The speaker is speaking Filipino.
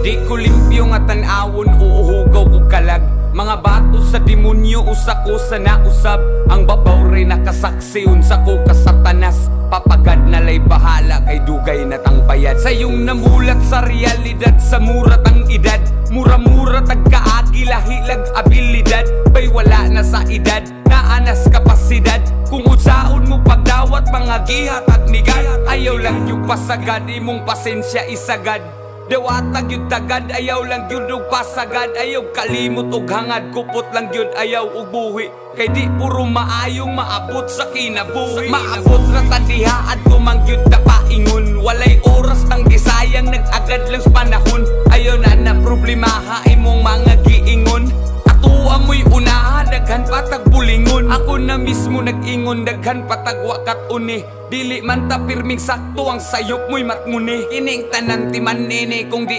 Di ko limpyo nga tan-awon, uuhugaw ko kalag. Mga bato sa demonyo, usa ko sa nausab. Ang babaw rin nakasaksi, unsa ko kasatanas. Papagad na lay bahala, kay dugay na tang bayad. Sayong namulat sa realidad, sa murat ang edad. Mura-mura tagkaagi, lahilag abilidad. Bay wala na sa edad, naanas kapasidad. Kung unsaon mo pagdawat, mga gihat at nigat. Ayaw lang yung pasagad, imong pasensya isagad. Dewatag yun tagad, ayaw lang yun og pasagad. Ayaw kalimot og hangad, kupot lang yun ayaw og buhi. Kay di puro maayong maabot sa kinabuhi. Maabot na tandihaan ko mang yun tapaingon. Walay oras nang gisayang, nag-agad lang sa panahon. Ayaw na problemaha imong mga giingon. Ato amoy unaha, daghan patag bulingon. Ako na mismo nag-ingon, daghan patag wakat uni. Dili man ta pirming sakto, ang sayop mo'y matnguni. Ining tanan ti man nini kung di